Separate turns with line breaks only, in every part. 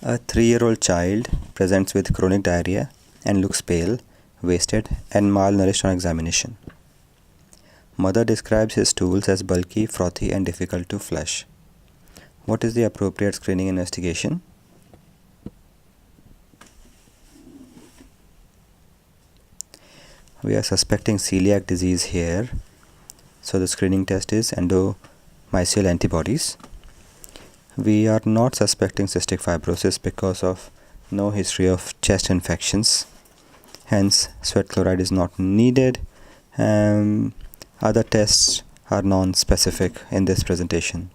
A 3-year-old child presents with chronic diarrhea and looks pale, wasted, and malnourished on examination. Mother describes his stools as bulky, frothy, and difficult to flush. What is the appropriate screening investigation? We are suspecting celiac disease here, so the screening test is endomysial antibodies. We are not suspecting cystic fibrosis because of no history of chest infections. Hence, sweat chloride is not needed. Other tests are non-specific in this presentation.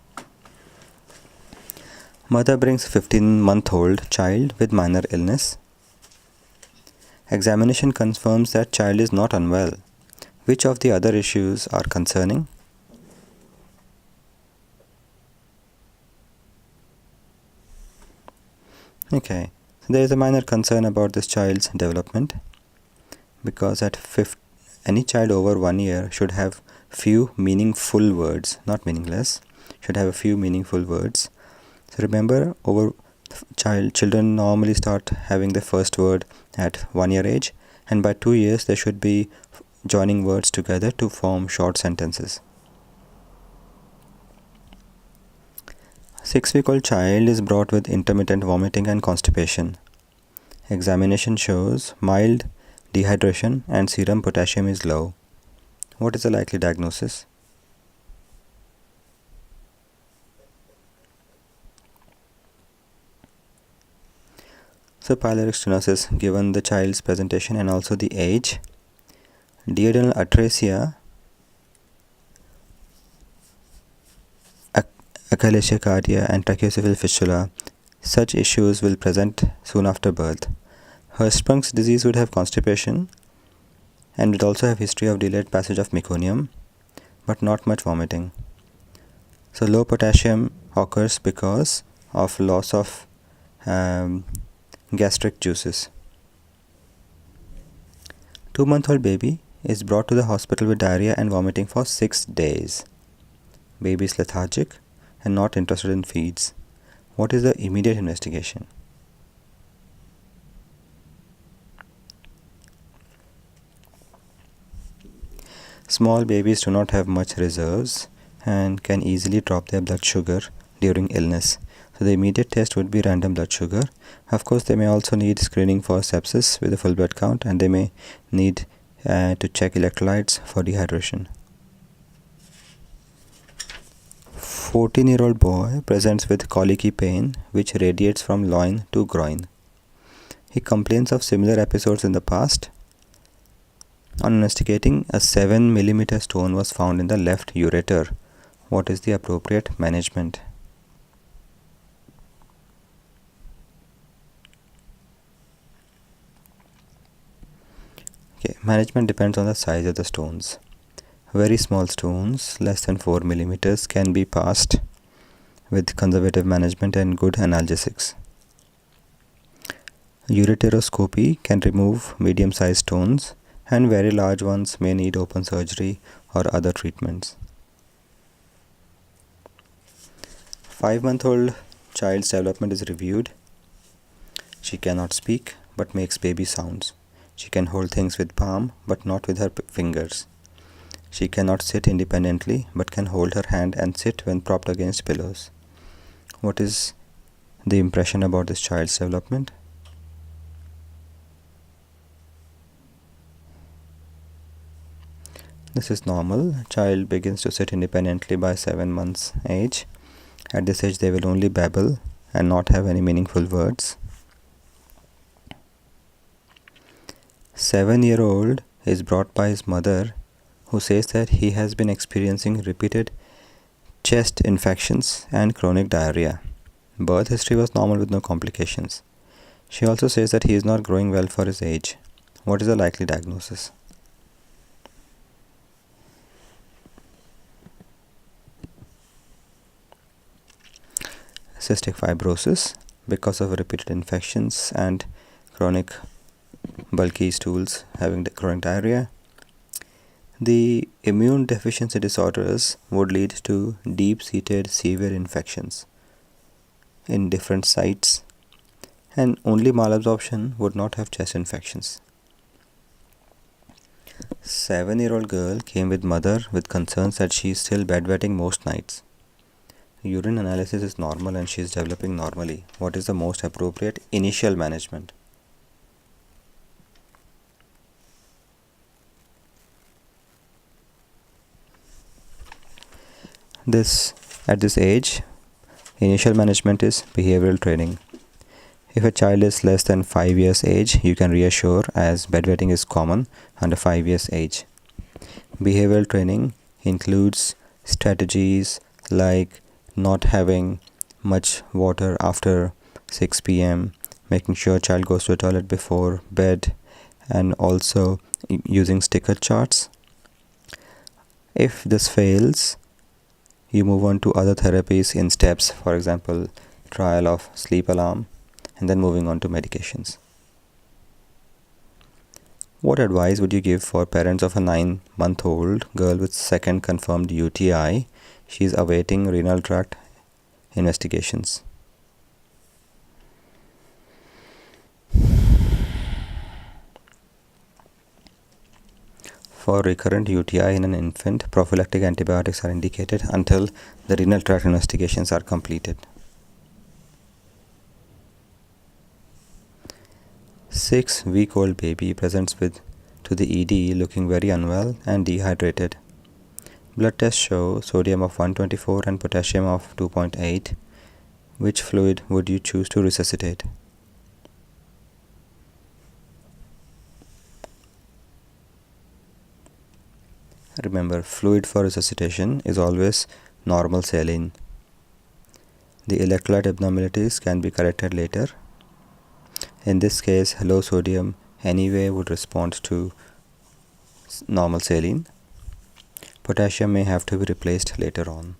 Mother brings 15-month-old child with minor illness. Examination confirms that child is not unwell. Which of the other issues are concerning? Okay, so there is a minor concern about this child's development because any child over 1 year should have few meaningful words, not meaningless, should have a few meaningful words. So remember, children normally start having the first word at 1 year age, and by 2 years they should be joining words together to form short sentences. 6-week-old child is brought with intermittent vomiting and constipation. Examination shows mild dehydration and serum potassium is low. What is the likely diagnosis? So pyloric stenosis given the child's presentation and also the age. Duodenal atresia, achalasia cardia and tracheocephalic fistula, such issues will present soon after birth. Hirschsprung's disease would have constipation and would also have history of delayed passage of meconium, but not much vomiting. So low potassium occurs because of loss of gastric juices. 2-month-old baby is brought to the hospital with diarrhea and vomiting for 6 days. Baby is lethargic and not interested in feeds. What is the immediate investigation? Small babies do not have much reserves and can easily drop their blood sugar during illness. So the immediate test would be random blood sugar. Of course, they may also need screening for sepsis with a full blood count, and they may need to check electrolytes for dehydration. 14-year-old boy presents with colicky pain which radiates from loin to groin. He complains of similar episodes in the past. On investigating, a 7 mm stone was found in the left ureter. What is the appropriate management? Okay, management depends on the size of the stones. Very small stones, less than 4 mm, can be passed with conservative management and good analgesics. Ureteroscopy can remove medium-sized stones, and very large ones may need open surgery or other treatments. 5-month-old child's development is reviewed. She cannot speak but makes baby sounds. She can hold things with palm but not with her fingers. She cannot sit independently but can hold her hand and sit when propped against pillows. What is the impression about this child's development? This is normal. Child begins to sit independently by 7 months age. At this age they will only babble and not have any meaningful words. 7-year-old is brought by his mother, who says that he has been experiencing repeated chest infections and chronic diarrhea. Birth history was normal with no complications. She also says that he is not growing well for his age. What is the likely diagnosis? Cystic fibrosis because of repeated infections and chronic bulky stools having chronic diarrhea. The immune deficiency disorders would lead to deep-seated severe infections in different sites. and only malabsorption would not have chest infections. 7-year-old girl came with mother with concerns that she is still bedwetting most nights. Urine analysis is normal and she is developing normally. What is the most appropriate initial management? At this age, initial management is behavioral training. If a child is less than 5 years age, you can reassure as bedwetting is common under 5 years age. Behavioral training includes strategies like not having much water after 6 p.m., making sure child goes to the toilet before bed, and also using sticker charts. If this fails, you move on to other therapies in steps, for example, trial of sleep alarm, and then moving on to medications. What advice would you give for parents of a 9-month-old girl with second confirmed UTI? She is awaiting renal tract investigations. For recurrent UTI in an infant, prophylactic antibiotics are indicated until the renal tract investigations are completed. 6-week-old baby presents to the ED looking very unwell and dehydrated. Blood tests show sodium of 124 and potassium of 2.8. Which fluid would you choose to resuscitate? Remember, fluid for resuscitation is always normal saline. The electrolyte abnormalities can be corrected later. In this case, low sodium anyway would respond to normal saline. Potassium may have to be replaced later on.